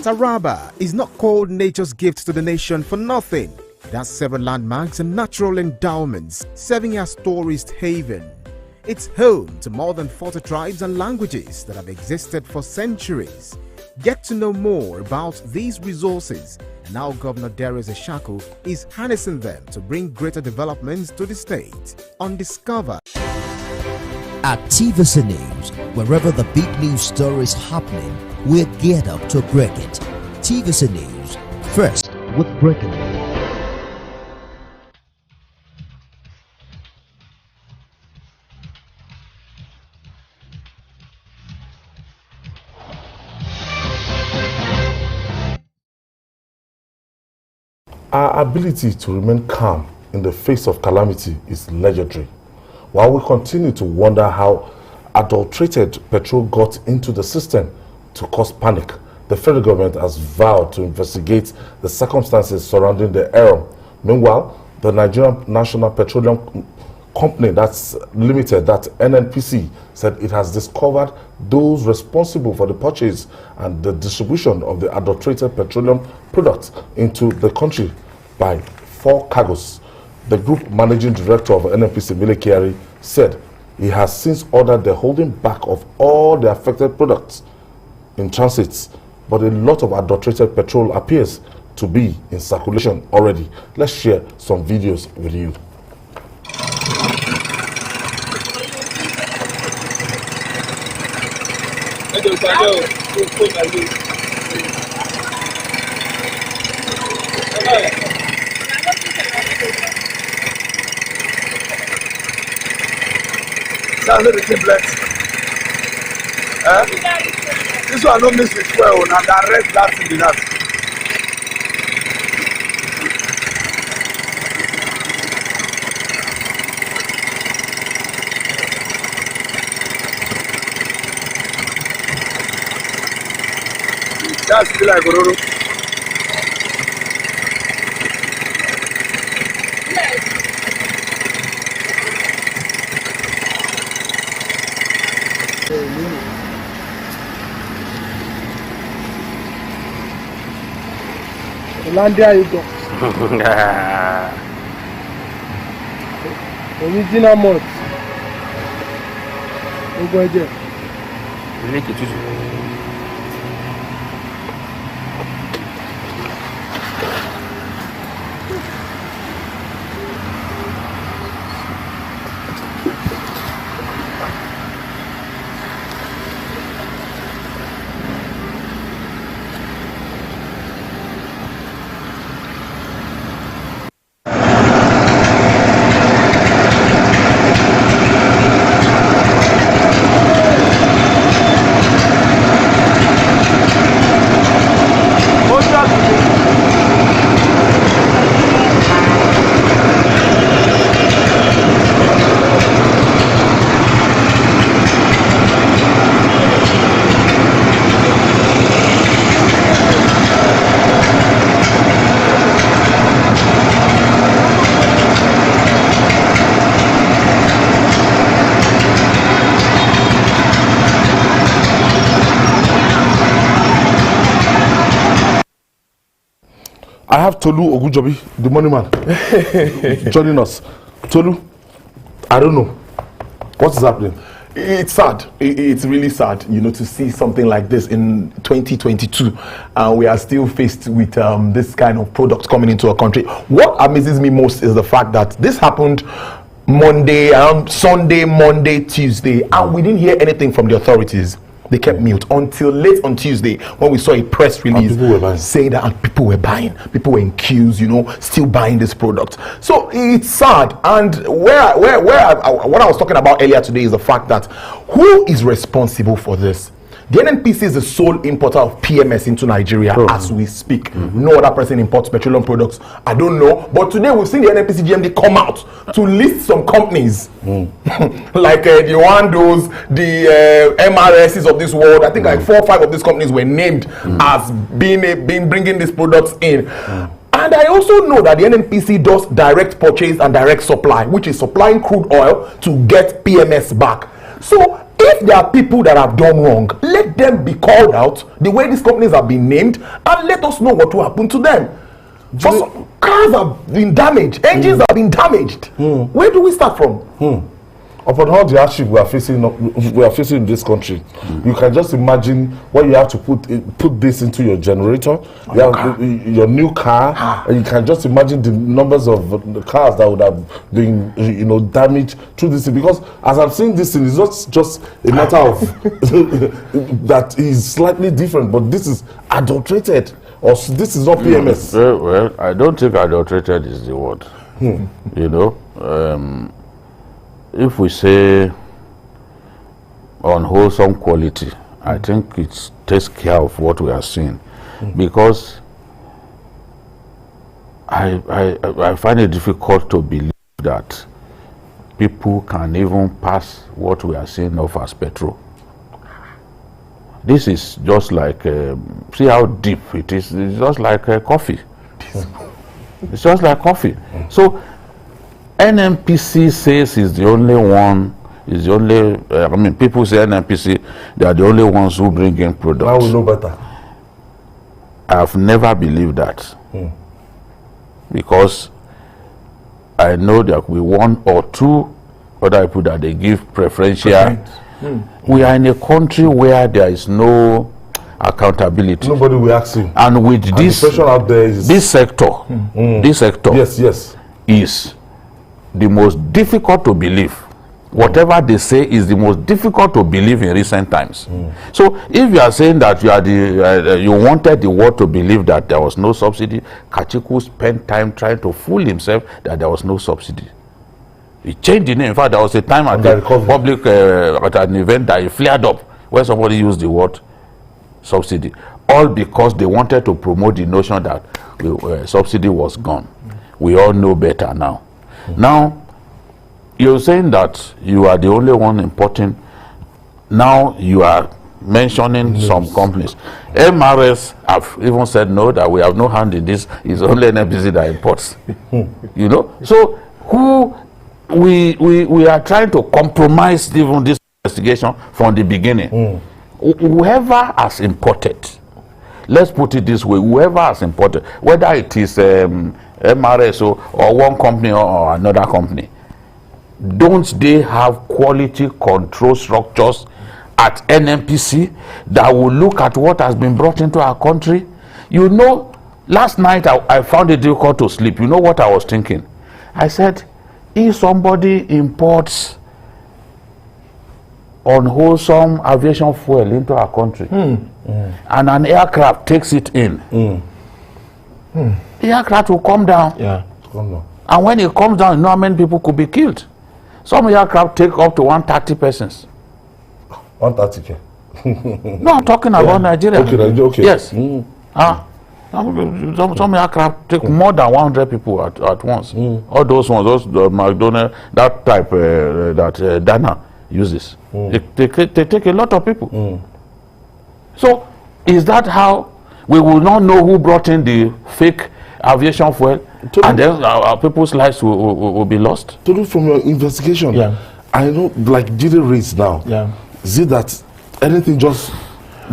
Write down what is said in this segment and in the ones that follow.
Taraba is not called nature's gift to the nation for nothing. It has several landmarks and natural endowments, serving as tourist haven. It's home to more than 40 tribes and languages that have existed for centuries. Get to know more about these resources and how Governor Darius Ishaku is harnessing them to bring greater developments to the state. On Discover. At TVC News, wherever the big news story is happening, we're geared up to break it. TVC News, first with breaking news. Our ability to remain calm in the face of calamity is legendary. While we continue to wonder how adulterated petrol got into the system to cause panic, the federal government has vowed to investigate the circumstances surrounding the error. Meanwhile, the Nigerian National Petroleum Company, that's limited, that NNPC, said it has discovered those responsible for the purchase and the distribution of the adulterated petroleum products into the country by 4 cargos. The group managing director of NNPC, Kyari, said he has since ordered the holding back of all the affected products in transit, but a lot of adulterated petrol appears to be in circulation already. Let's share some videos with you. That's the simplet. This one don't mix with well, and the rest that's in the nut. That's the like Gororo. Landia you go. Original mod. Ogoje. I have Tolu Ogujobi, the money man, joining us. Tolu, I don't know. What is happening? It's sad. It's really sad, you know, to see something like this in 2022. We are still faced with this kind of product coming into our country. What amazes me most is the fact that this happened Monday, Sunday, Monday, Tuesday, and we didn't hear anything from the authorities. They kept mute until late on Tuesday when we saw a press release saying that and people were buying. People were in queues, you know, still buying this product. So it's sad. And what I was talking about earlier today is the fact that who is responsible for this? The NNPC is the sole importer of PMS into Nigeria as we speak. No other person imports petroleum products. I don't know. But today we've seen the NNPC GMD come out to list some companies like the Wandos, the MRSs of this world. I think like 4 or 5 of these companies were named as being bringing these products in. And I also know that the NNPC does direct purchase and direct supply, which is supplying crude oil to get PMS back. So If there are people that have done wrong, let them be called out the way these companies have been named, and let us know what will happen to them. Cars have been damaged, engines have been damaged. Where do we start from? Upon all the hardship we are facing in this country, you can just imagine what you have to put this into your generator, your new car, and you can just imagine the numbers of the cars that would have been, damaged through this thing. Because as I'm seeing this thing, it's not just a matter of that is slightly different, but this is adulterated, or this is not PMS. Well, I don't think adulterated is the word. If we say unwholesome quality, I think it takes care of what we are seeing, because I find it difficult to believe that people can even pass what we are seeing off as petrol. This is just like, see how deep it is. It's just like coffee. It's just like coffee. So NNPC says is the only one, people say NNPC, they are the only ones who bring in products. Now we know better. I've never believed that. Because I know there will be one or two other people that they give preferential. We are in a country where there is no accountability. Nobody will ask you. And with this, the pressure out there is this sector, yes, is the most difficult to believe. Whatever they say is the most difficult to believe in recent times. So if you are saying that you are you wanted the world to believe that there was no subsidy, Kachiku spent time trying to fool himself that there was no subsidy. He changed the name. In fact, there was a time at the public at an event that he flared up where somebody used the word subsidy, all because they wanted to promote the notion that subsidy was gone. We all know better now. Now, you're saying that you are the only one importing. Now you are mentioning some companies. MRS have even said no, that we have no hand in this. It's only NNPC that imports. So we are trying to compromise even this investigation from the beginning. Whoever has imported, let's put it this way, whoever has imported, whether it is MRS or one company or another company, don't they have quality control structures at NNPC that will look at what has been brought into our country? Last night I found it difficult to sleep. You know what I was thinking? I said, if somebody imports unwholesome aviation fuel into our country and an aircraft takes it in, the aircraft will come down. And when it comes down, you know how many people could be killed? Some aircraft take up to 130 persons. 130. No, I'm talking about Nigeria. Okay. Yes. Some aircraft take more than 100 people at once. All those ones, those McDonald's, that type that Dana uses. They take a lot of people. So, is that how we will not know who brought in the fake aviation fuel, and then our people's lives will be lost? To do from your investigation, I know, like Jide raised now, is it that anything just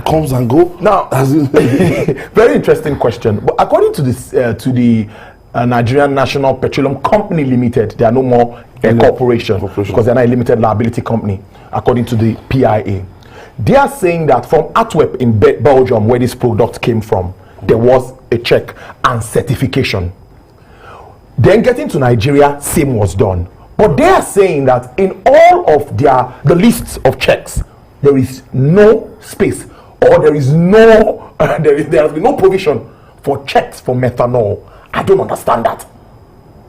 comes and go? Now, very interesting question. But according to this, to the Nigerian National Petroleum Company Limited, they are no more a corporation because they are not a limited liability company, according to the PIA. They are saying that from Antwerp in Belgium, where this product came from, there was a check and certification. Then getting to Nigeria, same was done. But they are saying that in all of the lists of checks, there is no space, or there is no there has been no provision for checks for methanol. I don't understand that.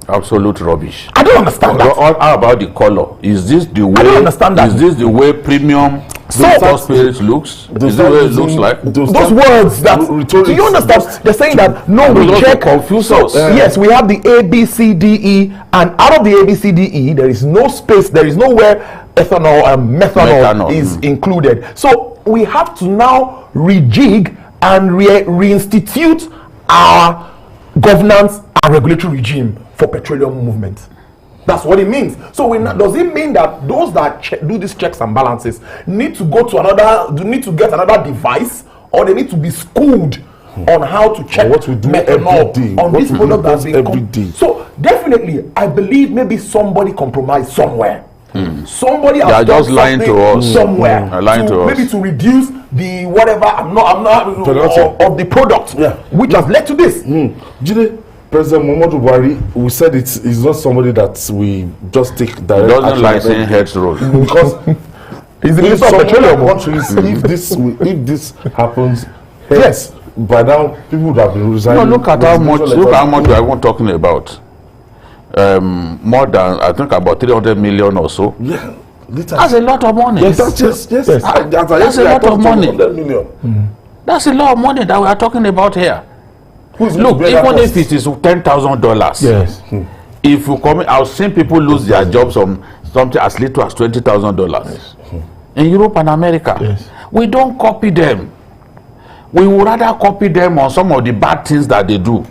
Absolute rubbish. I don't understand that. How about the color? Is this the way? I don't understand that. Is this the way premium spirits looks? Is this the way it looks like? Those words that do you understand? They're saying that no, we check. Confuse us. Yes, we have the A, B, C, D, E, and out of the A, B, C, D, E, there is no space. There is nowhere ethanol and methanol is included. So we have to now rejig and reinstitute our governance and regulatory regime for petroleum movement. That's what it means. So does it mean that those that do these checks and balances need to go to need to get another device, or they need to be schooled on how to check what we do methanol every day on this product that's been every day? So definitely, I believe maybe somebody compromised somewhere. Somebody They are has done just lying something to us. somewhere Lying to us. maybe to reduce the whatever I'm not of the product, which has led to this. Jide, President Muhammadu Buhari, we said he's not somebody that we just take direct He doesn't action like saying heads roll. because He's the in minister of some petroleum. countries, if this happens, yes, by now people would have been resigning. No, look at how much we are even talking about. More than, I think, about 300 million or so. Yeah, That's a lot of money. yes. That's a lot of money. 100 million. That's a lot of money that we are talking about here. Who's Look, going to bear that even if cost? it is $10,000, Yes. if you come, I've seen people lose their jobs on something as little as $20,000 in Europe and America. Yes. We don't copy them. We would rather copy them on some of the bad things that they do.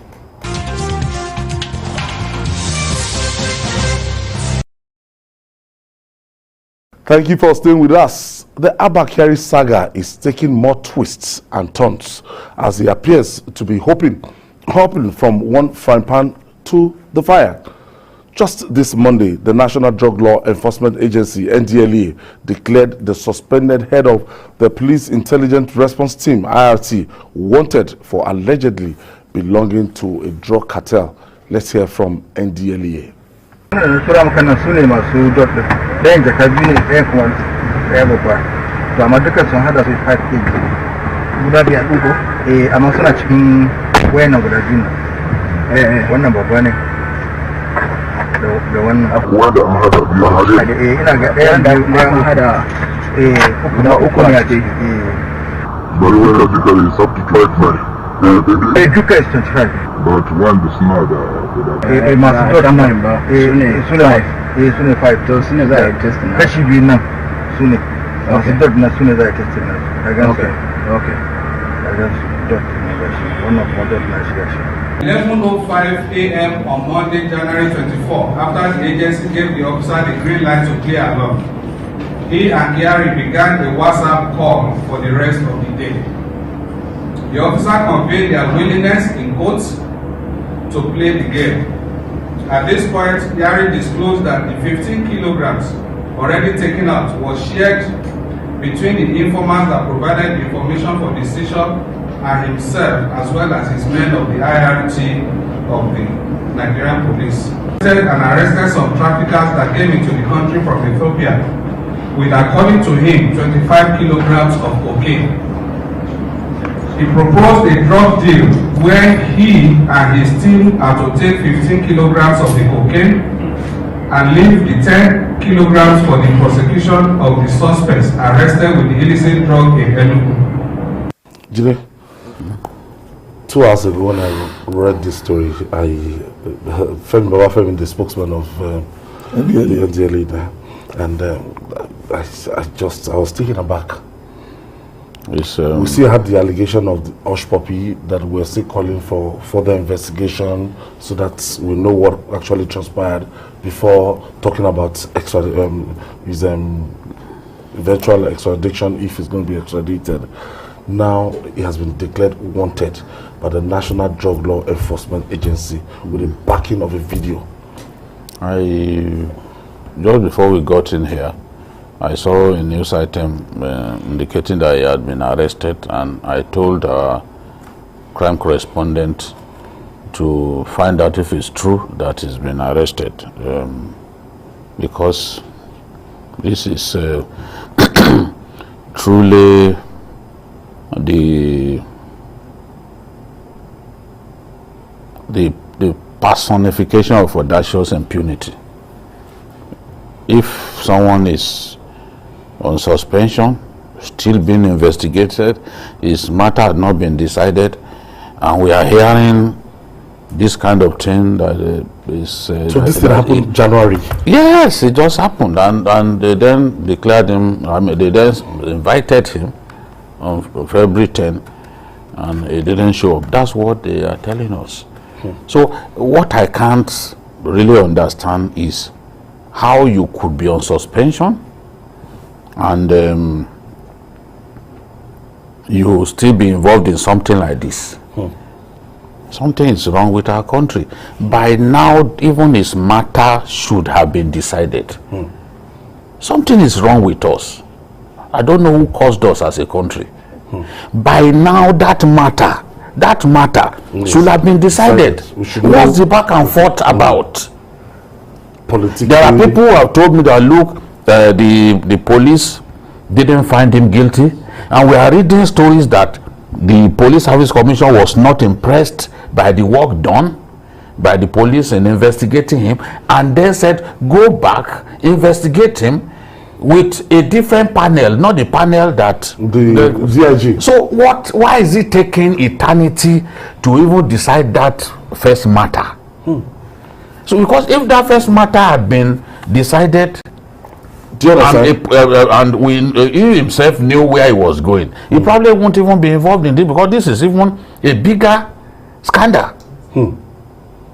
Thank you for staying with us. The Abba Kyari saga is taking more twists and turns as he appears to be hopping from one frying pan to the fire. Just this Monday, the National Drug Law Enforcement Agency, NDLEA, declared the suspended head of the Police Intelligence Response Team, IRT, wanted for allegedly belonging to a drug cartel. Let's hear from NDLEA. sura makanan su ne masu dot ɗayan jaka biyu ne ɗayan kuma ɗaya babba to amma duka sun hada su 5 kg guda biya ɗugo amma suna cikin wayan guda biyu wannan babba ne da wannan wanda an hada biyu a hade ina ga ɗayan da an hada uku ne a ce bari wanda duka da substitute duka is 25 but one is not masu dot nan ba su ne 5 to su ne za a yi test na kashi biyu nan su ne masu dot na su ne za a yi test na a gan su a gan su dot ne ga shi wannan kuma dot na shi ga shi 11:05 a.m. on Monday, January 24, after the agency gave the officer the green light to clear along, he and Kyari began a WhatsApp call for the rest of the day. The officer conveyed their willingness in quotes to play the game. At this point, Kyari disclosed that the 15 kilograms already taken out was shared between the informants that provided information for the seizure and himself, as well as his men of the IRT of the Nigerian police. And arrested some traffickers that came into the country from Ethiopia with, according to him, 25 kilograms of cocaine. He proposed a drug deal where he and his team are to take 15 kilograms of the cocaine and leave the 10 kilograms for the prosecution of the suspects arrested with the illicit drug in Enugu. Jide, 2 hours ago when I read this story, Femi, the spokesman of the NDLEA, and I was taken aback. We still had the allegation of the Hush Puppy that we're still calling for further investigation so that we know what actually transpired before talking about his eventual extradition, if he's going to be extradited. Now he has been declared wanted by the National Drug Law Enforcement Agency with the backing of a video. Just before we got in here, I saw a news item indicating that he had been arrested, and I told our crime correspondent to find out if it's true that he's been arrested, because this is truly the personification of audacious impunity. If someone is on suspension, still being investigated, his matter had not been decided, and we are hearing this kind of thing that is... so this thing happened in January? Yes, it just happened, and they then declared him, they then invited him on February 10, and he didn't show up. That's what they are telling us. So what I can't really understand is how you could be on suspension and you still be involved in something like this. Something is wrong with our country. By now, even this matter should have been decided. Something is wrong with us. I don't know who caused us as a country. By now, that matter should have been decided. What's the back and forth about? There are people who have told me that, look, the police didn't find him guilty, and we are reading stories that the Police Service Commission was not impressed by the work done by the police in investigating him, and then said, go back, investigate him with a different panel, not the panel that the DIG. So why is it taking eternity to even decide that first matter? So because if that first matter had been decided, and he himself knew where he was going, he probably won't even be involved in this, because this is even a bigger scandal.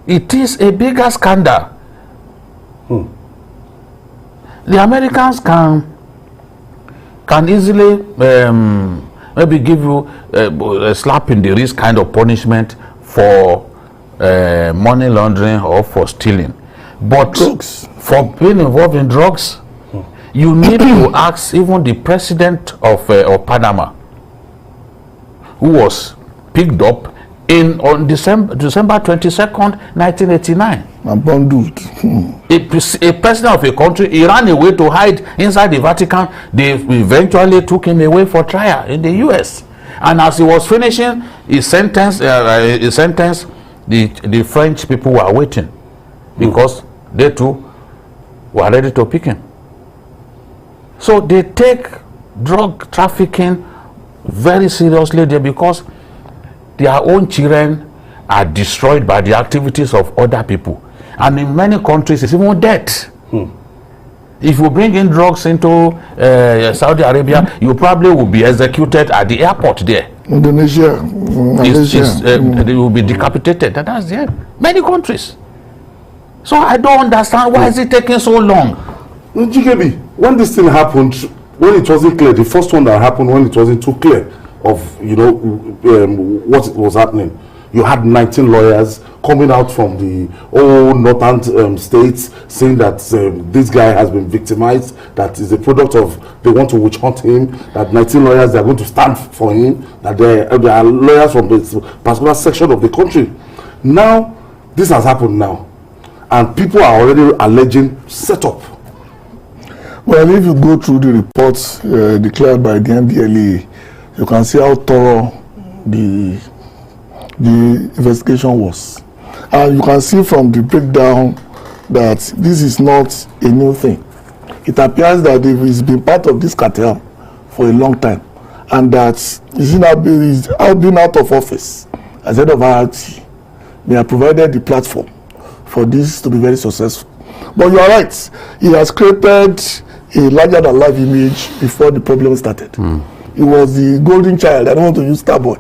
It is a bigger scandal. The Americans can easily maybe give you a slap in the wrist kind of punishment for money laundering or for stealing, but drugs. For being involved in drugs, you need to ask even the president of Panama, who was picked up on December 22nd, 1989. A president of a country, he ran away to hide inside the Vatican. They eventually took him away for trial in the US. And as he was finishing his sentence, the French people were waiting, because they too were ready to pick him. So they take drug trafficking very seriously there, because their own children are destroyed by the activities of other people. And in many countries, it's even death. If you bring in drugs into Saudi Arabia, you probably will be executed at the airport there. Indonesia, they will be decapitated. And that's the end. Many countries. So I don't understand, why is it taking so long? GKB, when this thing happened, when it wasn't clear, the first one that happened when it wasn't too clear of what was happening, you had 19 lawyers coming out from the northern states saying that this guy has been victimized, that is a product of, they want to witch hunt him, that 19 lawyers, they are going to stand for him, that there are lawyers from this particular section of the country. Now, this has happened now, and people are already alleging setup. Well, if you go through the reports declared by the NDLEA, you can see how thorough the investigation was. And you can see from the breakdown that this is not a new thing. It appears that he's been part of this cartel for a long time, and that he's been out of office as head of IRT. They have provided the platform for this to be very successful. But you are right, he has created a larger than life image before the problem started. He was the golden child. I don't want to use star boy.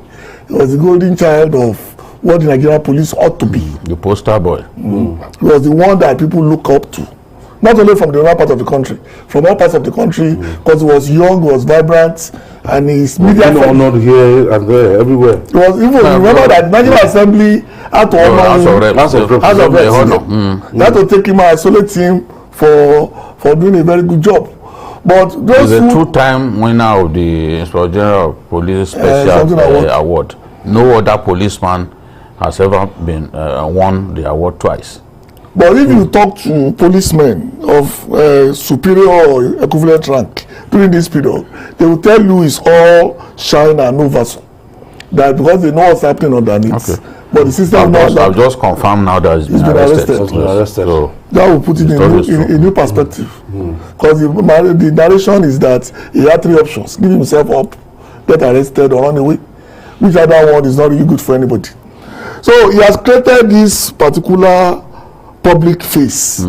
He was the golden child of what the Nigerian police ought to be. The poster boy. He was the one that people look up to, not only from the other part of the country, from all parts of the country, because he was young, he was vibrant, and his media honored here and there, everywhere. He was even remember that National Assembly had to honor him. House of Reps. They had to take him and isolate him for doing a very good job. But those he's a two-time winner of the Inspector General of Police Special Award. No other policeman has ever been won the award twice. But if you talk to policemen of superior or equivalent rank during this period, they will tell you it's all shine and no vessel. That because they know what's happening underneath. Okay. But the system I've just confirmed now that he's been arrested. So that will put it in a new perspective. Because the narration is that he had three options: give himself up, get arrested, or run away. Which other one is not really good for anybody. So he has created this particular public face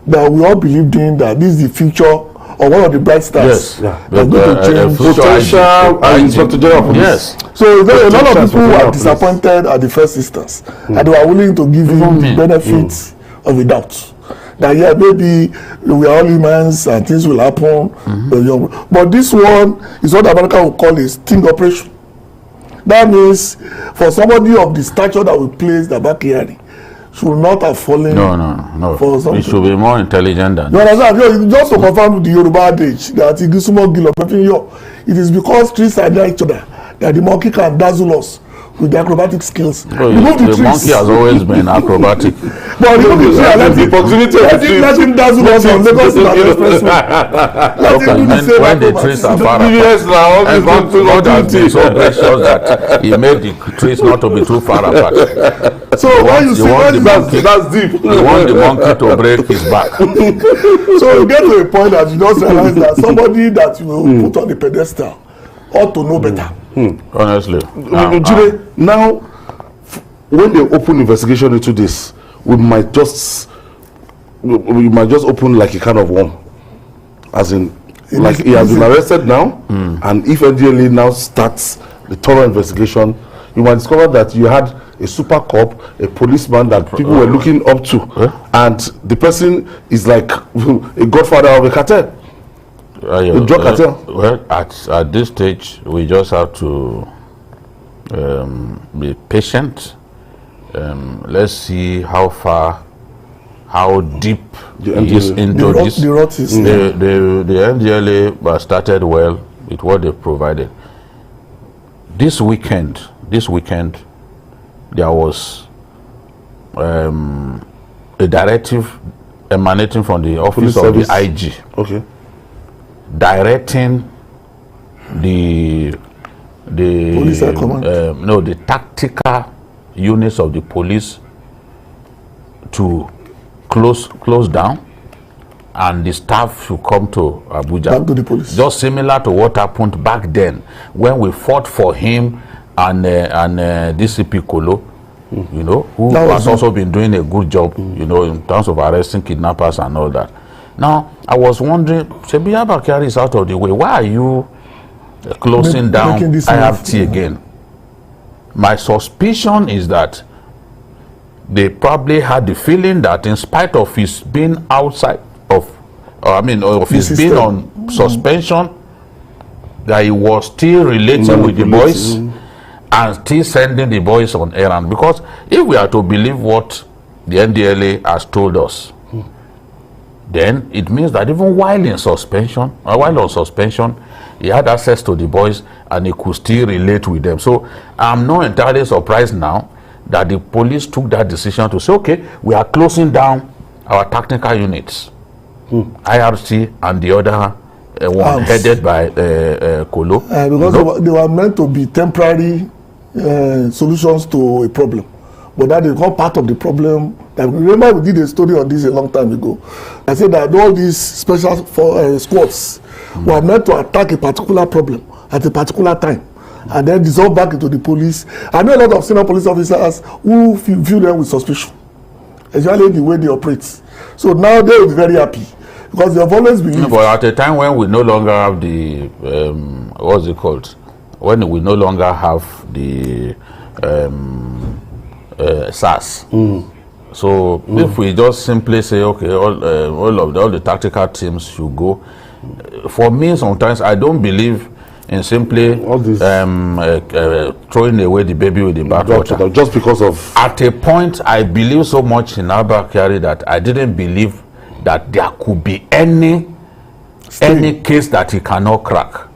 that we all believed in, that this is the future or one of the bright stars. Yes, going to change potential Inspector General Police. Yes. So a lot of people were disappointed at the first instance, and they were willing to give him the benefits of a doubt. that yeah, maybe we are all humans and things will happen. But this one is what America will call a sting operation. That means for somebody of the stature that we place the Kyari should not have fallen. No. For something. It should be more intelligent than you understand? Just to confirm the Yoruba adage that it is small gill of it is because trees are near each other that the monkey can dazzle us with the acrobatic skills. The monkey has always been acrobatic. But remove the tree and let him dazzle us on Lagos Expressway. When the trees are far apart, God has been so gracious that he made the trees not to be too far apart. So when you see that's deep. You want the monkey to break his back. So you get to a point that you just realize that somebody that you put on the pedestal ought to know better. Honestly. Now, when they open investigation into this, we might just open like a kind of worm, as in, like he has been arrested now, and if NDLA now starts the thorough investigation, you might discover that you had a super cop, a policeman that people were looking up to, and the person is like a godfather of a cartel. The drug cartel. Well, at this stage, we just have to be patient. Let's see how far, how deep he is into this. The NDLA started well with what they provided. This weekend, there was a directive emanating from the office of the IG. Okay. Directing the tactical units of the police to close down, and the staff should come to Abuja. Back to the police. Just similar to what happened back then when we fought for him and DCP Kolo, you know, who has also been doing a good job, you know, in terms of arresting kidnappers and all that. Now, I was wondering, Sebi Abba Kyari is out of the way. Why are you closing down IFT again? My suspicion is that they probably had the feeling that in spite of his being outside of his being on suspension, that he was still relating with the boys and still sending the boys on errand. Because if we are to believe what the NDLA has told us, then it means that even while on suspension, he had access to the boys and he could still relate with them. So I'm not entirely surprised now that the police took that decision to say, okay, we are closing down our tactical units, IRC and the other one headed by Kolo. Because they were meant to be temporary solutions to a problem. But that is not part of the problem. Remember, we did a story on this a long time ago. I said that all these special squads were meant to attack a particular problem at a particular time and then dissolve back into the police. I know a lot of senior police officers who view them with suspicion, especially the way they operate. So now they will be very happy because they have always believed. But at a time when we no longer have the what's it called? When we no longer have the SARS. So if we just simply say, okay, all the tactical teams should go. For me, sometimes I don't believe in simply throwing away the baby with the bathwater. Just because of... At a point, I believe so much in Abba Kyari that I didn't believe that there could be any case that he cannot crack.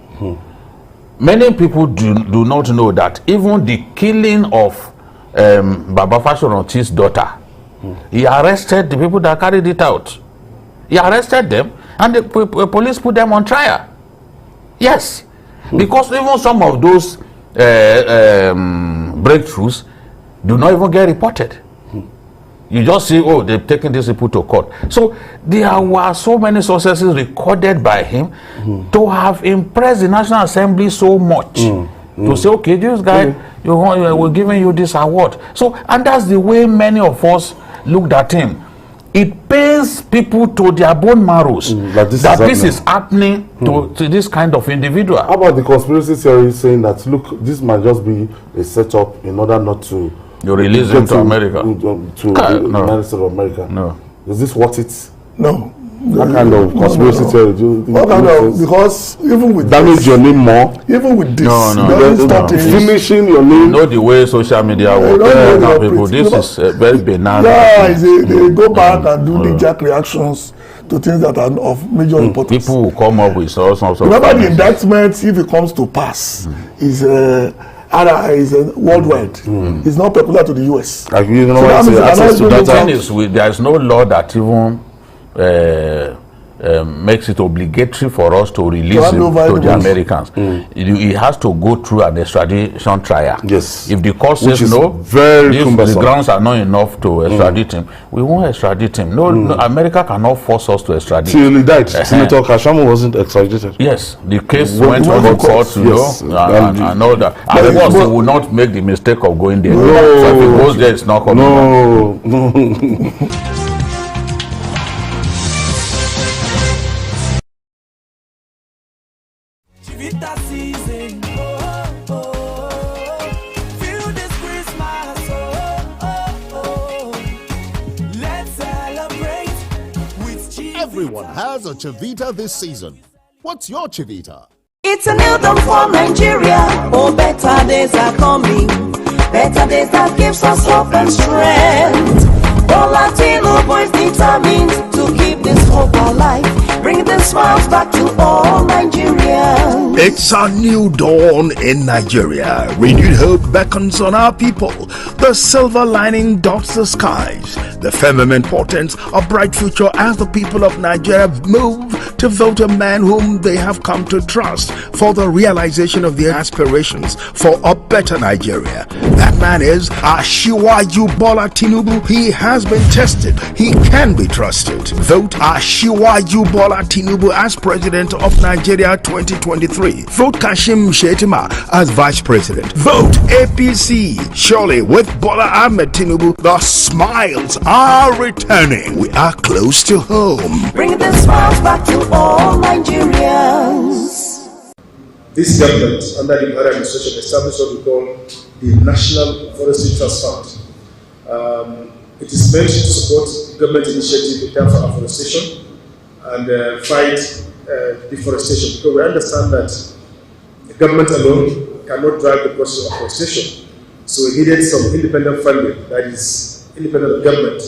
Many people do not know that even the killing of Baba Fashoronti's daughter, he arrested the people that carried it out. He arrested them and the police put them on trial. Yes, because even some of those breakthroughs do not even get reported. You just see, oh, they've taken these people to court. So there were so many successes recorded by him to have impressed the National Assembly so much to say, okay, this guy, we're giving you this award. So, and that's the way many of us looked at him. It pains people to their bone marrows that this is happening to this kind of individual. How about the conspiracy theory saying that, look, this might just be a setup in order not to... You release him to America. To the United States of America. No. Is this worth it? No. What kind of conspiracy theory do you think? What kind of, because even with damage this, your name more? even with this, No. Finishing your name. You know the way social media works. Now people, this is very banal. Yeah, they go back and do the jack reactions to things that are of major importance. People will come up with all sorts of. Remember the indictment, if it comes to pass, is worldwide. It's not peculiar to the US. Like, you know, the thing is, there is no law that even makes it obligatory for us to release him to the Americans. He has to go through an extradition trial. Yes. If the court says no, the grounds are not enough to extradite him, we won't extradite him. No, America cannot force us to extradite. Till he died, Senator Kashamu wasn't extradited. Yes, the case went on the court, and all that. And of course, he will not make the mistake of going there. No. So if he goes there, it's not coming back. No. Everyone has a Chivita this season. What's your Chivita? It's a new dawn for Nigeria. Oh, better days are coming. Better days that gives us hope and strength. All Latino boys determined to keep this hope alive. Bring the smiles back to all Nigerians. It's a new dawn in Nigeria. Renewed hope beckons on our people. The silver lining dots the skies. The firmament portends a bright future as the people of Nigeria move to vote a man whom they have come to trust for the realization of their aspirations for a better Nigeria. That man is Asiwaju Bola Tinubu. He has been tested. He can be trusted. Vote Asiwaju Bola Tinubu as President of Nigeria 2023. Vote Kashim Shettima as Vice President. Vote APC. Surely with Bola Ahmed Tinubu, the smiles are returning. We are close to home. Bring the smiles back to all Nigerians. This government, under the Buhari administration, established what we call the National Forestry Trust Fund. It is meant to support government initiative in terms of afforestation and fight deforestation, because we understand that the government alone cannot drive the process of afforestation. So we needed some independent funding, that is independent of government,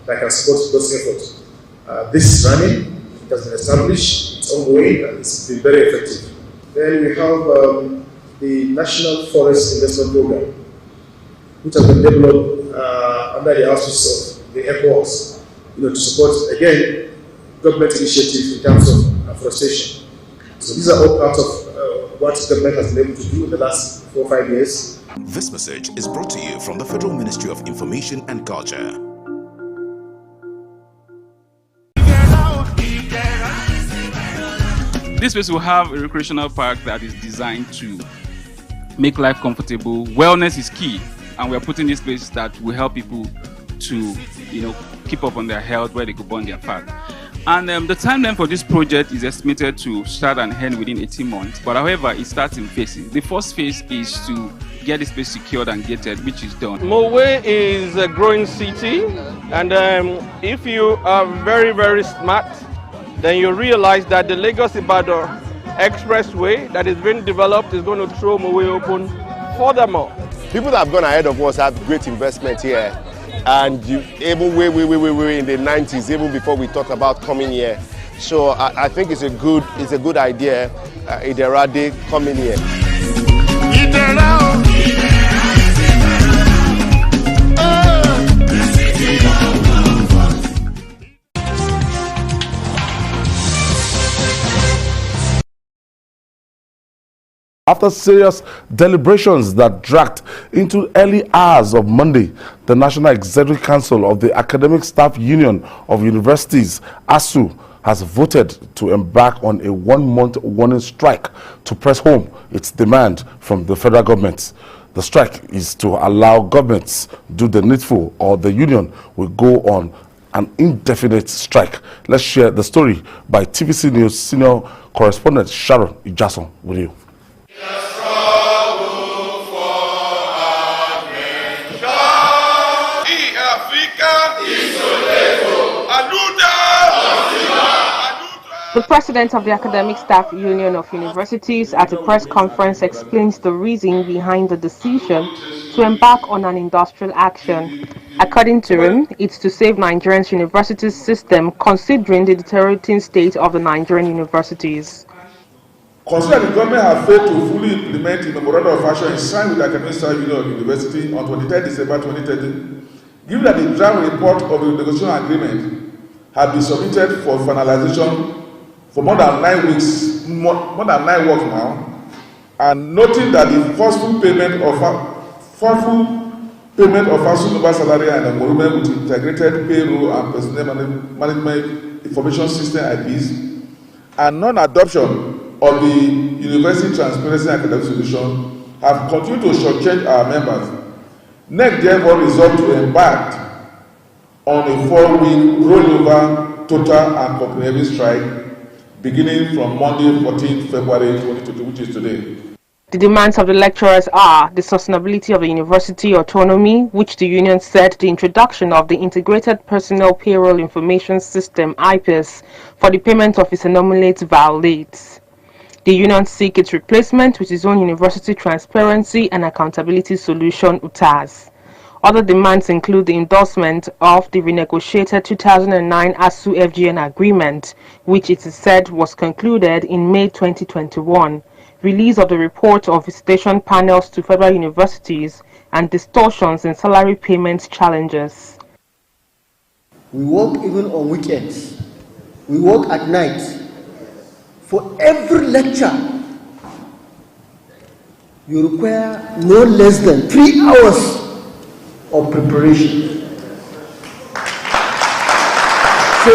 that can support those efforts. This is running, it has been established, it's ongoing, and it's been very effective. Then we have the National Forest Investment Program, which has been developed under the auspices of the ECOWAS, to support, again, government initiatives in terms of afforestation. So these are all part of what government has been able to do in the last 4 or 5 years. This message is brought to you from the Federal Ministry of Information and Culture. This place will have a recreational park that is designed to make life comfortable. Wellness is key, and we are putting this place that will help people to, keep up on their health, where they could burn their fat. And the timeline for this project is estimated to start and end within 18 months. But however, it starts in phases. The first phase is to get this place secured and gated, which is done. Mowe is a growing city, and if you are very, very smart, then you realize that the Lagos-Ibadan expressway that is being developed is going to throw Mowe open furthermore. People that have gone ahead of us have great investment here, and even way in the 90s, even before we thought about coming here. So I think it's a good idea. Iderade coming here. After serious deliberations that dragged into early hours of Monday, the National Executive Council of the Academic Staff Union of Universities, ASU, has voted to embark on a 1-month warning strike to press home its demand from the federal government. The strike is to allow governments do the needful, or the union will go on an indefinite strike. Let's share the story by TVC News senior correspondent Sharon Ijason with you. The president of the Academic Staff Union of Universities at a press conference explains the reason behind the decision to embark on an industrial action. According to him, it's to save Nigeria's university system considering the deteriorating state of the Nigerian universities. Considering the government has failed to fully implement the memorandum of action signed with the Academic Staff Union of University on 23 December 2013, given that the draft report of the negotiation agreement had been submitted for finalization for more than 9 weeks, more than 9 works now, and noting that the forceful payment of ASUU member salary and emolument with integrated payroll and personnel management information system IPs, and non-adoption of the University Transparency and Academic Solution have continued to shortchange our members. NEC therefore resolved to embark on a 4-week rollover total and comprehensive strike beginning from Monday 14 February 2020, which is today. The demands of the lecturers are the sustainability of the university autonomy, which the union said the introduction of the Integrated Personnel Payroll Information System IPIS for the payment of its enumerates violates. The union seek its replacement with its own University Transparency and Accountability Solution UTAS. Other demands include the endorsement of the renegotiated 2009 ASUU FGN agreement, which it is said was concluded in May 2021, release of the report of visitation panels to federal universities, and distortions in salary payment challenges. We work even on weekends. We work at night. For every lecture, you require no less than 3 hours of preparation. So,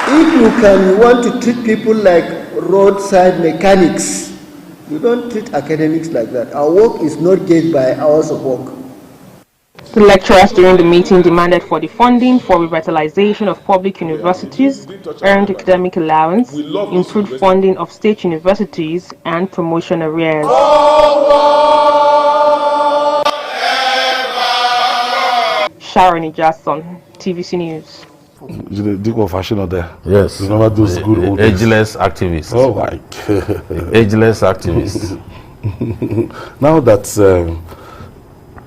if you want to treat people like roadside mechanics, you don't treat academics like that. Our work is not gauged by hours of work. The lecturers during the meeting demanded for the funding for revitalization of public universities, earned academic allowance, improved funding of state universities, and promotion arrears. Sharon Jackson, TVC News. The Duke of Fashion there. Yes. Remember those good old ageless activists. Oh my God. Ageless activists. Now that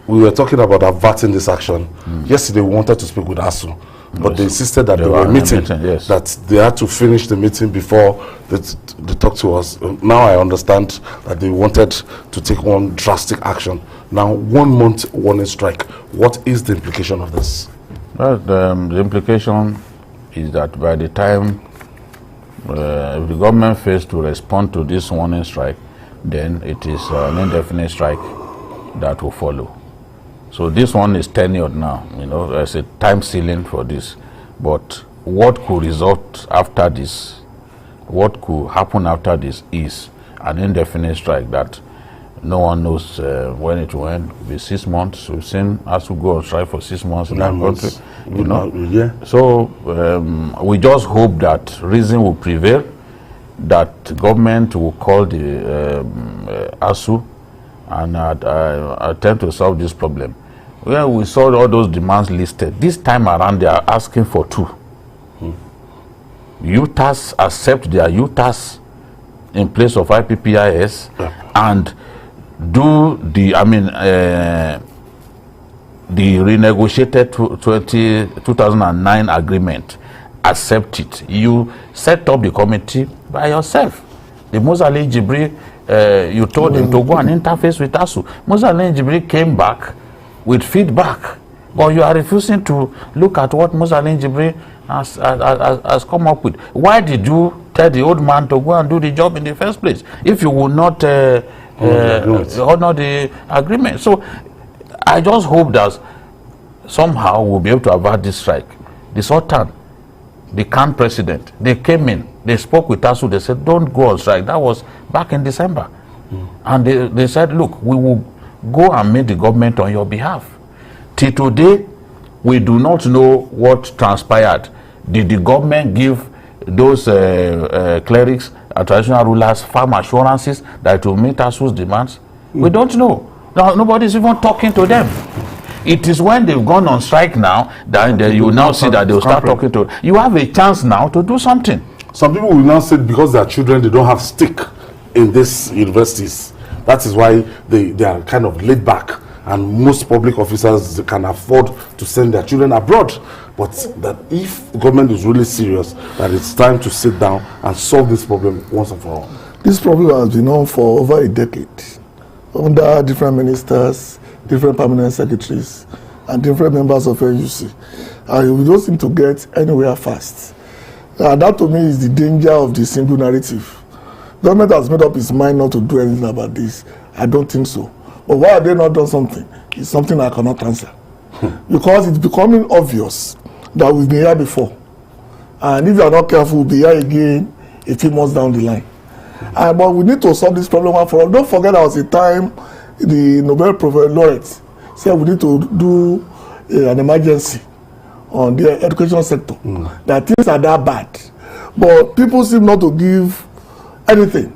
we were talking about averting this action, yesterday we wanted to speak with ASUU, but they insisted that they were meeting, that they had to finish the meeting before they talk to us. Now I understand that they wanted to take one drastic action. Now, 1 month warning strike. What is the implication of this? Well, the implication is that by the time if the government fails to respond to this warning strike, then it is an indefinite strike that will follow. So this one is tenured now. You know, there's a time ceiling for this. But what could result after this, what could happen after this is an indefinite strike that no one knows when it will end. It will be 6 months. We've seen us to go on strike for 6 months in our country. You know? Yeah. So we just hope that reason will prevail, that government will call the ASUU and attempt to solve this problem. When we saw all those demands listed, this time around they are asking for 2. UTAS accept their UTAS in place of IPPIS and do the, the renegotiated 2009 agreement, accept it. You set up the committee by yourself. The Musa Ali Jibri, you told him to go and interface with ASUU. Musa Ali Jibri came back with feedback, but you are refusing to look at what Musa Ali Jibri has come up with. Why did you tell the old man to go and do the job in the first place if you will not honor the agreement? So I just hope that somehow we'll be able to avert this strike. The Sultan, the Khan president, they came in, they spoke with ASUU, they said don't go on strike. That was back in December. And they said, look, we will go and meet the government on your behalf. Till today, we do not know what transpired. Did the government give those clerics and traditional rulers firm assurances that will meet ASUU's demands? We don't know. Now, nobody is even talking to them. It is when they've gone on strike now that you now see that they'll start talking to. You have a chance now to do something. Some people will now say because their children, they don't have stake in these universities. That is why they are kind of laid back, and most public officers can afford to send their children abroad. But that if the government is really serious, that it's time to sit down and solve this problem once and for all. This problem has been on for over a decade, under different ministers, different permanent secretaries, and different members of NUC. And we don't seem to get anywhere fast. That to me is the danger of the single narrative. Government has made up its mind not to do anything about this. I don't think so. But why have they not done something? It's something I cannot answer. Because it's becoming obvious that we've been here before. And if you are not careful, we'll be here again a few months down the line. But we need to solve this problem for all. Don't forget there was a time the Nobel Prize laureate said we need to do an emergency on the education sector. That things are that bad. But people seem not to give anything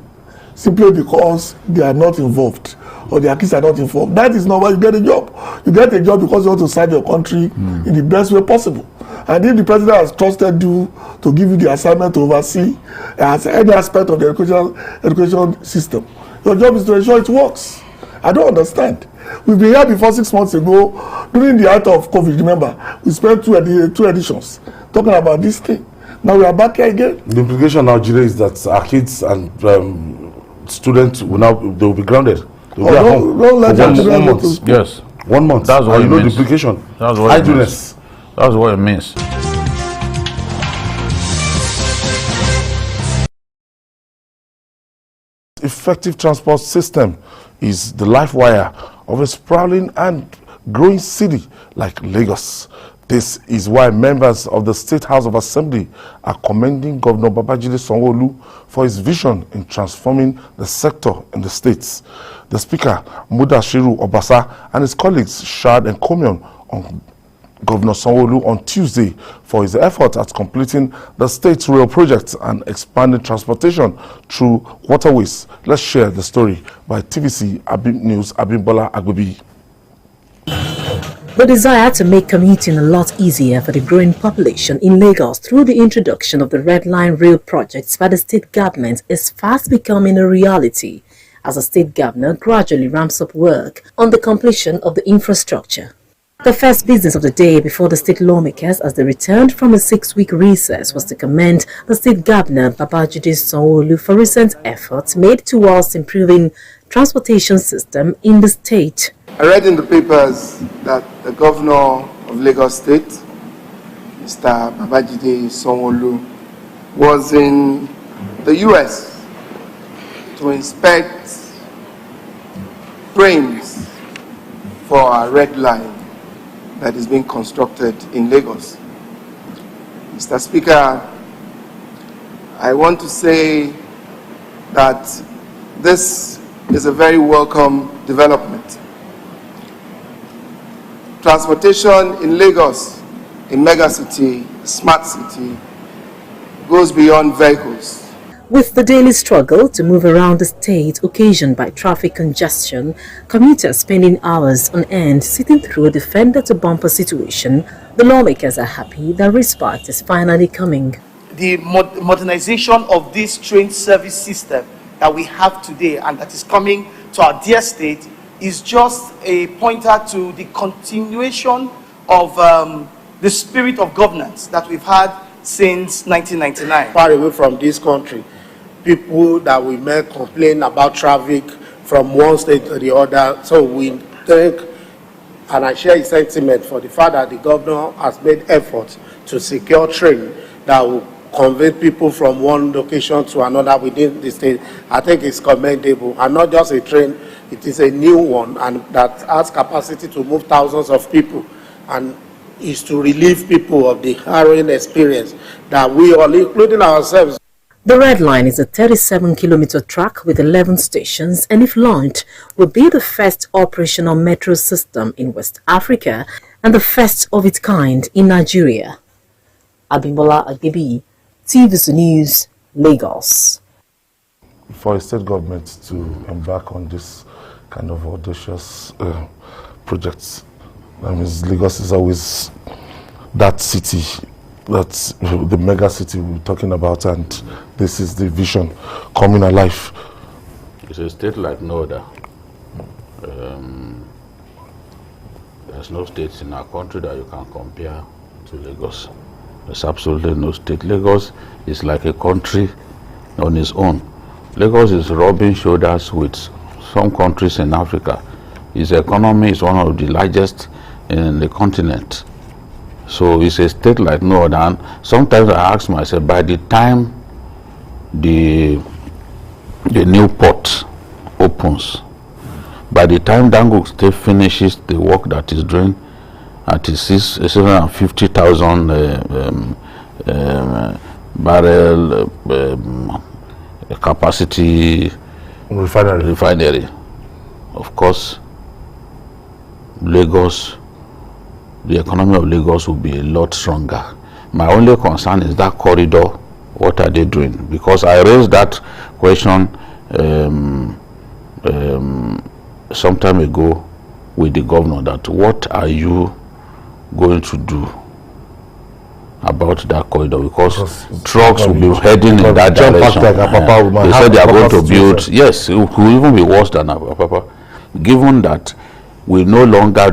simply because they are not involved or their kids are not involved. That is not why you get a job. You get a job because you want to serve your country in the best way possible. And if the president has trusted you to give you the assignment to oversee any aspect of the education system, your job is to ensure it works. I don't understand. We've been here before 6 months ago during the height of COVID. Remember, we spent two editions talking about this thing. Now we are back here again. The implication now, Jire, is that our kids and students will be grounded. They will be at home. Don't let them 1 month. Yes. 1 month. That's what it means. The implication. That's what it means. That's what it means. Effective transport system is the life wire of a sprawling and growing city like Lagos. This is why members of the State House of Assembly are commending Governor Babajide Sanwo-Olu for his vision in transforming the sector in the states. The Speaker, Mudashiru Obasa, and his colleagues shared encomium on Governor Sanwo-Olu on Tuesday for his effort at completing the state's rail projects and expanding transportation through waterways. Let's share the story by TVC News Abimbola Agbebi. The desire to make commuting a lot easier for the growing population in Lagos through the introduction of the Red Line rail projects by the state government is fast becoming a reality as the state governor gradually ramps up work on the completion of the infrastructure. The first business of the day before the state lawmakers as they returned from a 6-week recess was to commend the state governor Babajide Sanwo-Olu for recent efforts made towards improving transportation system in the state. I read in the papers that the governor of Lagos State, Mr. Babajide Sanwo-Olu, was in the US to inspect frames for a red line that is being constructed in Lagos. Mr. Speaker, I want to say that this is a very welcome development. Transportation in Lagos, a megacity, smart city, goes beyond vehicles. With the daily struggle to move around the state occasioned by traffic congestion, commuters spending hours on end sitting through the fender-to-bumper situation, the lawmakers are happy that respite is finally coming. The modernization of this train service system that we have today and that is coming to our dear state is just a pointer to the continuation of the spirit of governance that we've had since 1999. Far away from this country, people that we met complain about traffic from one state to the other. So we think, and I share his sentiment for the fact that the governor has made efforts to secure train that will convey people from one location to another within the state. I think it's commendable, and not just a train. It is a new one, and that has capacity to move thousands of people, and is to relieve people of the harrowing experience that we all, including ourselves. The Red Line is a 37-kilometer track with 11 stations, and if launched, will be the first operational metro system in West Africa and the first of its kind in Nigeria. Abimbola Agbebi, TVC News, Lagos. For a state government to embark on this kind of audacious projects, I mean, Lagos is always that city, that's the mega city we're talking about, and this is the vision coming alive. It's a state like no other. There's no state in our country that you can compare to Lagos. There's absolutely no state. Lagos is like a country on its own. Lagos is rubbing shoulders with some countries in Africa. Its economy is one of the largest in the continent. So it's a state like no other. And sometimes I ask myself, by the time the new port opens, by the time Dangote finishes the work that is doing at 650,000 barrel capacity refinery, of course, Lagos, the economy of Lagos will be a lot stronger. My only concern is that corridor. What are they doing? Because I raised that question some time ago with the governor, that what are you going to do about that corridor, because trucks will be heading in that direction. They said they are going to build, yes, it will even be worse than Abba, given that we no longer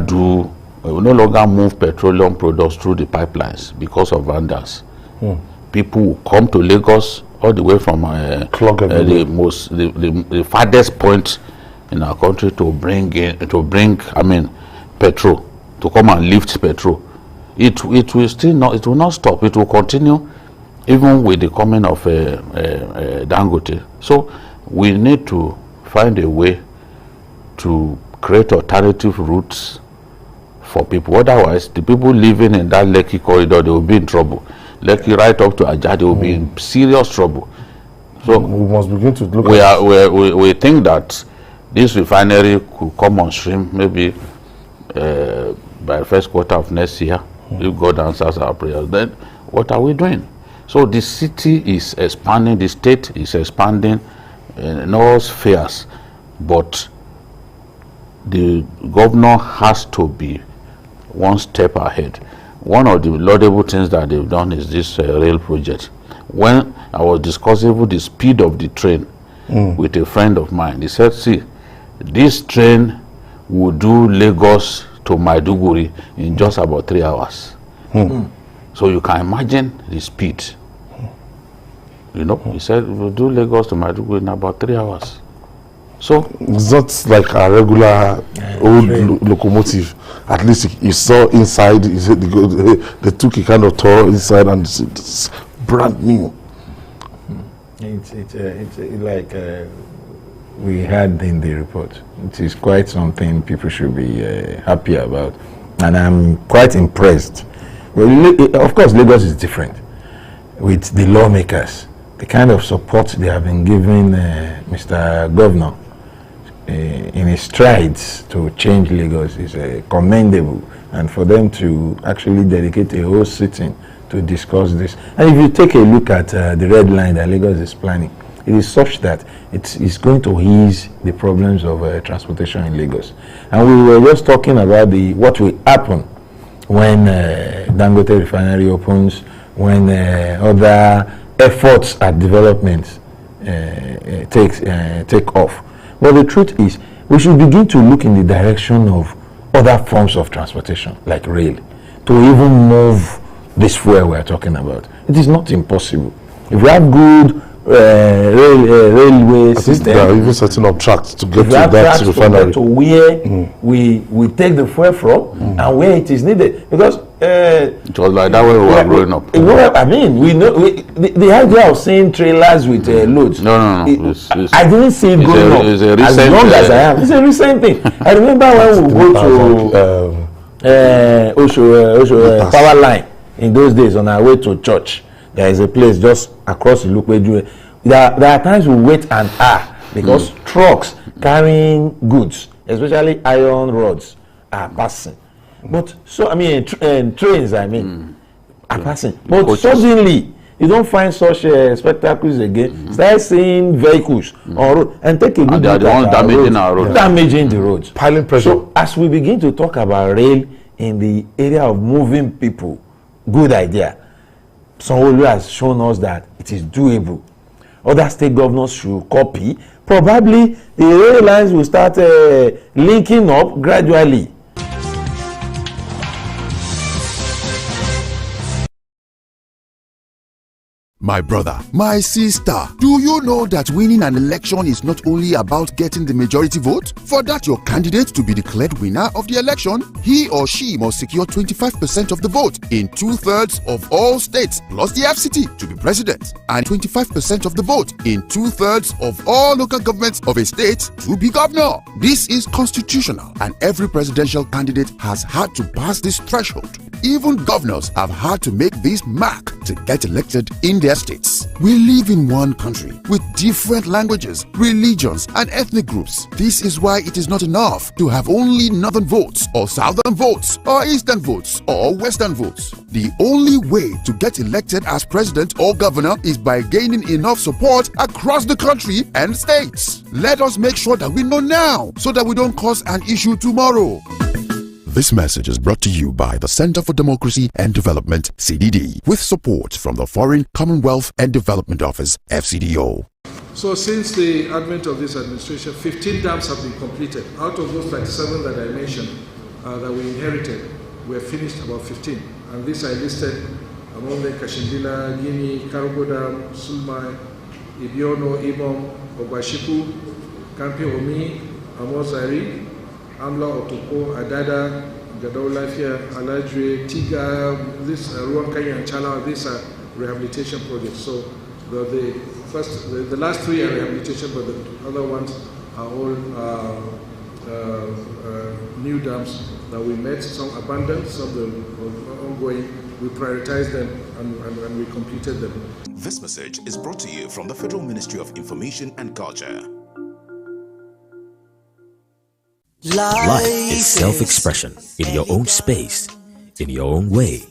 move petroleum products through the pipelines because of vandals. People will come to Lagos all the way from the farthest point in our country to bring petrol, to come and lift petrol. It will not stop. It will continue even with the coming of Dangote. So we need to find a way to create alternative routes for people. Otherwise, the people living in that Lekki corridor, they will be in trouble. Lekki right up to Ajah, they will be in serious trouble. So we must begin to look we think that this refinery could come on stream maybe by the first quarter of next year. If God answers our prayers, then what are we doing? So the city is expanding, the state is expanding in all spheres, but the governor has to be one step ahead. One of the laudable things that they've done is this rail project. When I was discussing the speed of the train with a friend of mine, he said, see, this train will do Lagos to Maiduguri in just about 3 hours. So you can imagine the speed. You know, he said we'll do Lagos to Maiduguri in about 3 hours. So it's not like a regular old locomotive. At least you saw inside. They took a kind of tour inside, and it's brand new. It's like we had in the report. It is quite something people should be happy about, and I'm quite impressed. Well, of course, Lagos is different with the lawmakers. The kind of support they have been giving Mr. Governor in his strides to change Lagos is commendable, and for them to actually dedicate a whole sitting to discuss this. And if you take a look at the red line that Lagos is planning, it is such that it is going to ease the problems of transportation in Lagos. And we were just talking about what will happen when Dangote refinery opens, when other efforts at development take off. But the truth is, we should begin to look in the direction of other forms of transportation, like rail, to even move this fuel we are talking about. It is not impossible. If we have good railway system, they are even setting up tracks to get to that refinery. To where we take the fuel from and where it is needed. Because it was like that when we were growing up. I mean, we know the idea of seeing trailers with loads. No. I didn't see it growing up. As long as I am, it's a recent thing. I remember when we go to Osho power line in those days on our way to church. There is a place just across the Lukweju. There are times we wait an hour because trucks carrying goods, especially iron rods, are passing. But so trains are passing. But suddenly you don't find such spectacles again. Start seeing vehicles on road and take a good look at damaging our roads. Damaging the roads. Piling pressure. So as we begin to talk about rail in the area of moving people, good idea. Sanwo-Olu has shown us that it is doable. Other state governors should copy. Probably the rail lines will start linking up gradually. My brother, my sister, do you know that winning an election is not only about getting the majority vote? For that your candidate to be declared winner of the election, he or she must secure 25% of the vote in 2/3 of all states plus the FCT to be president, and 25% of the vote in 2/3 of all local governments of a state to be governor. This is constitutional, and every presidential candidate has had to pass this threshold. Even governors have had to make this mark to get elected in their states. We live in one country with different languages, religions, and ethnic groups. This is why it is not enough to have only northern votes, or southern votes, or eastern votes, or western votes. The only way to get elected as president or governor is by gaining enough support across the country and states. Let us make sure that we know now so that we don't cause an issue tomorrow. This message is brought to you by the Center for Democracy and Development, CDD, with support from the Foreign, Commonwealth and Development Office, FCDO. So since the advent of this administration, 15 dams have been completed. Out of those 37 that I mentioned that we inherited, we have finished about 15. And this I listed among them: Kashindila, Guinea, Karugo Dam, Sulmai, Ibiono, Ibom, Obashiku, Kampi Omi, Amozari, Amla, Otoko, Adada, Gadao Lafia, Alajwe, Tiga, this Ruankaya and Chala, these are rehabilitation projects. So the last three are rehabilitation, but the other ones are all new dams that we met, some abandoned, some ongoing. We prioritized them and we completed them. This message is brought to you from the Federal Ministry of Information and Culture. Life is self-expression in your own space, in your own way.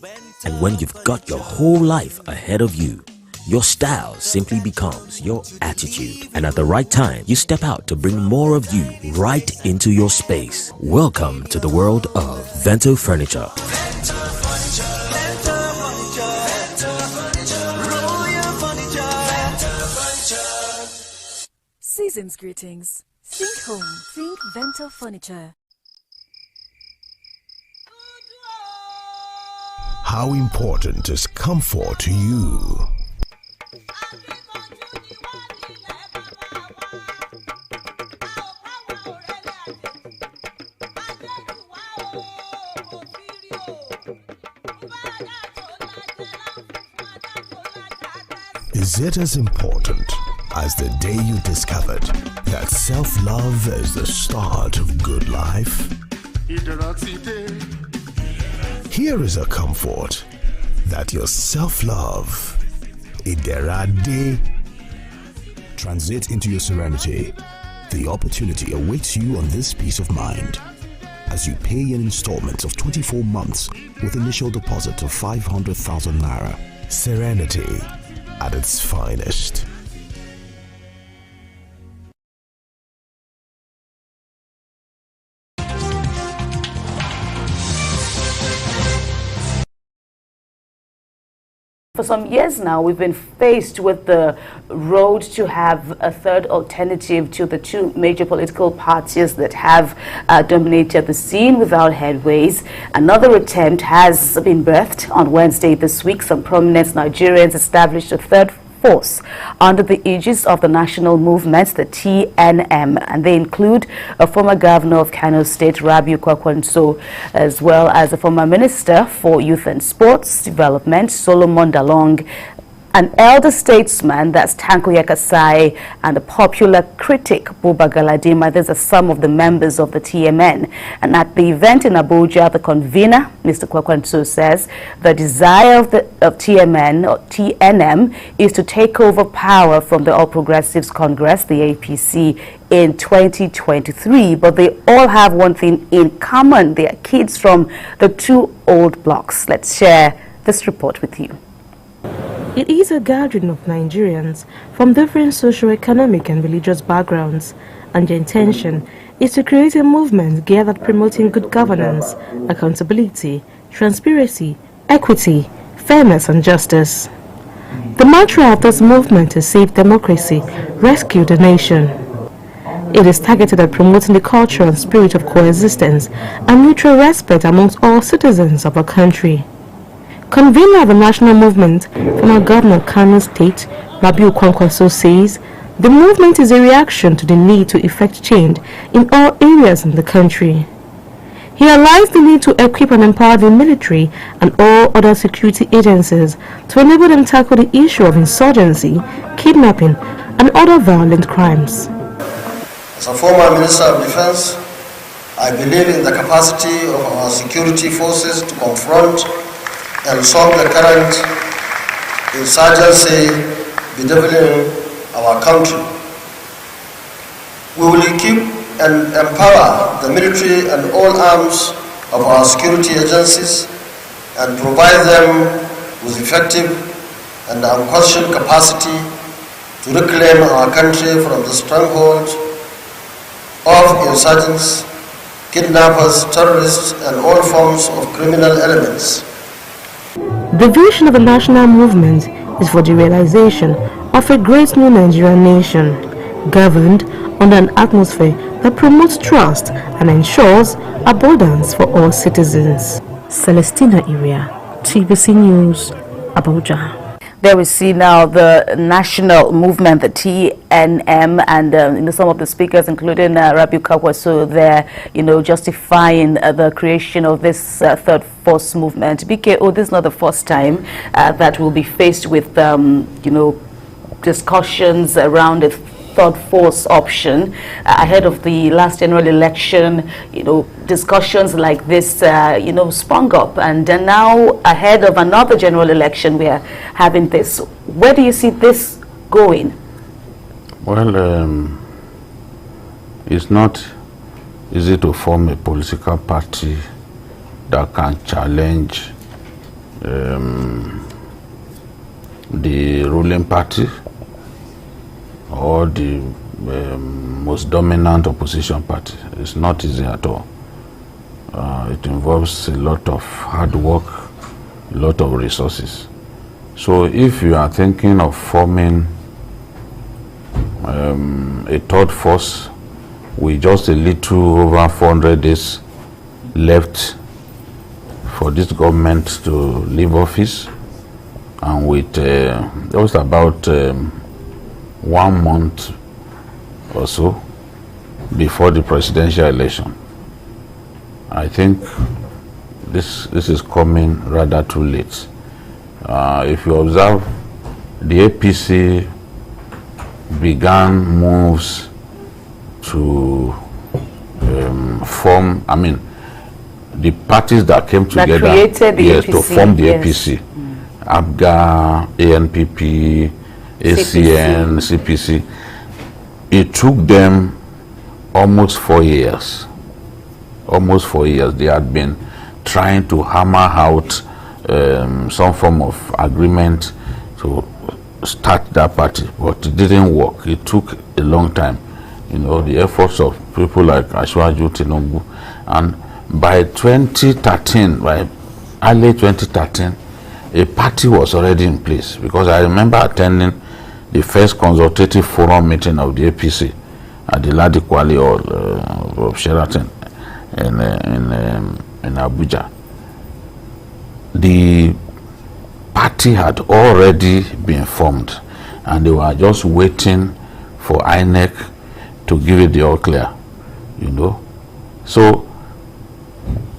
And when you've got your whole life ahead of you, your style simply becomes your attitude. And at the right time, you step out to bring more of you right into your space. Welcome to the world of Vento Furniture. Season's greetings. Think home, think Vento Furniture. How important is comfort to you? Is it as important as the day you discovered that self-love is the start of good life? Here is a comfort that your self-love, Iderade. Transit into your serenity. The opportunity awaits you on this peace of mind as you pay in installments of 24 months with initial deposit of 500,000 naira. Serenity at its finest. For some years now, we've been faced with the road to have a third alternative to the two major political parties that have dominated the scene without headways. Another attempt has been birthed on Wednesday this week. Some prominent Nigerians established a third force under the aegis of the national movement, the TNM, and they include a former governor of Kano State, Rabiu Kwakwanso, as well as a former minister for youth and sports development, Solomon Dalong, an elder statesman, that's Tanko Yakasai, and a popular critic, Buba Galadima. These are some of the members of the TMN. And at the event in Abuja, the convener, Mr. Kwakwanso, says the desire of TMN or TNM is to take over power from the All Progressives Congress, the APC, in 2023. But they all have one thing in common. They are kids from the two old blocks. Let's share this report with you. It is a gathering of Nigerians from different socio-economic and religious backgrounds, and the intention is to create a movement geared at promoting good governance, accountability, transparency, equity, fairness and justice. The mantra of this movement is Save Democracy, Rescue the Nation. It is targeted at promoting the culture and spirit of coexistence and mutual respect amongst all citizens of our country. Convener of the national movement, former Governor of Kano State, Rabiu Kwankwaso says, the movement is a reaction to the need to effect change in all areas in the country. He highlights the need to equip and empower the military and all other security agencies to enable them tackle the issue of insurgency, kidnapping, and other violent crimes. As a former Minister of Defense, I believe in the capacity of our security forces to confront and solve the current insurgency bedeviling our country. We will keep and empower the military and all arms of our security agencies and provide them with effective and unquestioned capacity to reclaim our country from the stronghold of insurgents, kidnappers, terrorists, and all forms of criminal elements. The vision of the national movement is for the realization of a great new Nigerian nation, governed under an atmosphere that promotes trust and ensures abundance for all citizens. Celestina Iria, TBC News, Abuja. There we see now the national movement, the TNM, and some of the speakers, including Rabiu Kwankwaso, there, justifying the creation of this third force movement. BKO, this is not the first time that we'll be faced with, discussions around the third force option ahead of the last general election. Discussions like this sprung up, and then now ahead of another general election we are having this. Where do you see this going? Well, it's not easy to form a political party that can challenge the ruling party or the most dominant opposition party. It's not easy at all. It involves a lot of hard work, a lot of resources. So if you are thinking of forming a third force with just a little over 400 days left for this government to leave office, and with just about 1 month or so before the presidential election, I think this is coming rather too late. If you observe, the APC began moves to form, the parties that came together to form the APC. Abga, ANPP, ACN, CPC. It took them almost 4 years. Almost 4 years. They had been trying to hammer out some form of agreement to start that party, but it didn't work. It took a long time. The efforts of people like Ashwaju Tinubu, and by 2013, by early 2013, a party was already in place, because I remember attending the first consultative forum meeting of the APC at the Ladikwali Hall of Sheraton in Abuja. The party had already been formed, and they were just waiting for INEC to give it the all clear, So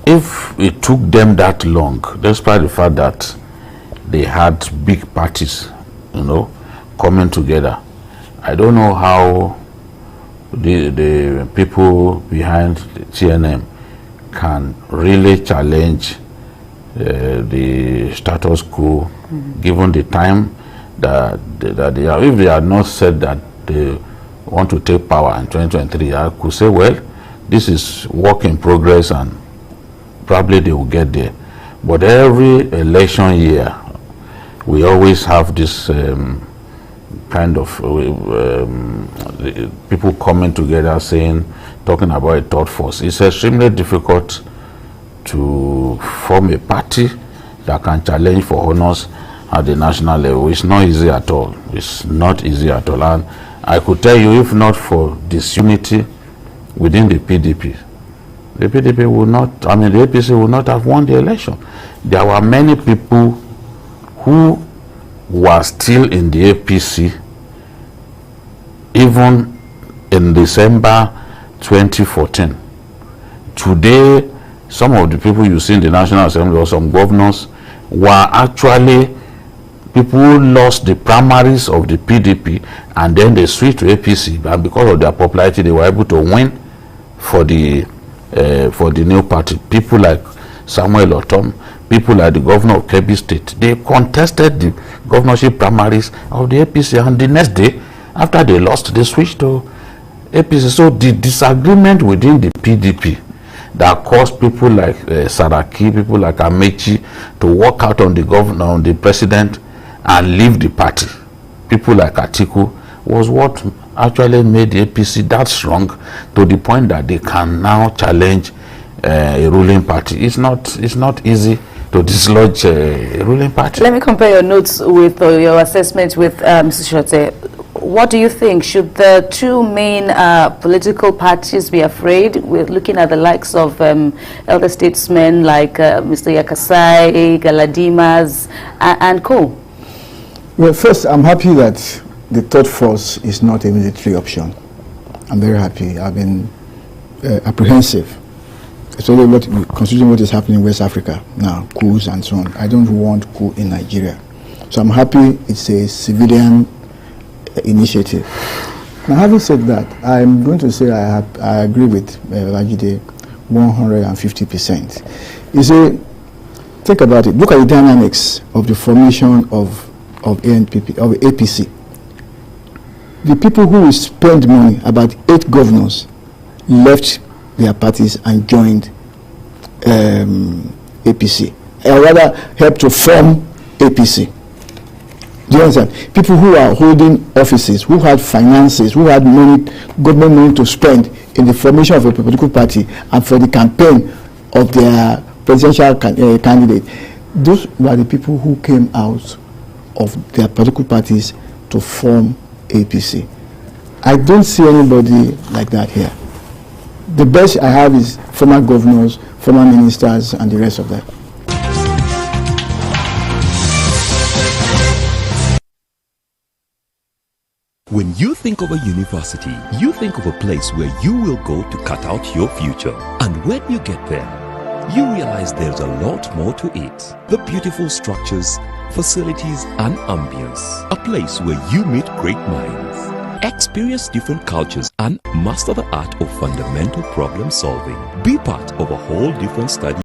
if it took them that long, despite the fact that they had big parties, coming together, I don't know how the people behind the TNM can really challenge the status quo, given the time that they have. If they had not said that they want to take power in 2023, I could say, well, this is work in progress and probably they will get there. But every election year, we always have this kind of people coming together saying talking about a third force. It's extremely difficult to form a party that can challenge for honors at the national level. It's not easy at all. It's not easy at all. And I could tell you, if not for disunity within the PDP will not, the APC will not have won the election. There were many people who were still in the APC even in December 2014. Today, some of the people you see in the National Assembly or some governors were actually people who lost the primaries of the PDP and then they switched to APC, and because of their popularity they were able to win for the new party. People like Samuel Otom, people like the governor of Kebbi State, they contested the governorship primaries of the APC, and the next day after they lost they switched to APC. So the disagreement within the PDP that caused people like Saraki, people like Amechi to walk out on the governor, on the president, and leave the party, people like Atiku, was what actually made the APC that strong to the point that they can now challenge a ruling party. It's not easy to dislodge a ruling party. Let me compare your notes with your assessment with Mr. Shote. What do you think? Should the two main political parties be afraid? We're looking at the likes of elder statesmen like Mr. Yakasai, Galadimas, and co. Well, first, I'm happy that the third force is not a military option. I'm very happy. I've been apprehensive, especially considering what is happening in West Africa now, coups and so on. I don't want coup in Nigeria. So I'm happy it's a civilian initiative. Now, having said that, I'm going to say I agree with Rajide 150%. You see, think about it. Look at the dynamics of the formation of APC. The people who will spend money, about 8 governors, left their parties and joined APC, or rather helped to form APC. Do you understand? People who are holding offices, who had finances, who had money, government money to spend in the formation of a political party and for the campaign of their presidential candidate. Those were the people who came out of their political parties to form APC. I don't see anybody like that here. The best I have is former governors, former ministers, and the rest of them. When you think of a university, you think of a place where you will go to cut out your future. And when you get there, you realize there's a lot more to it. The beautiful structures, facilities and ambience. A place where you meet great minds, experience different cultures and master the art of fundamental problem solving. Be part of a whole different study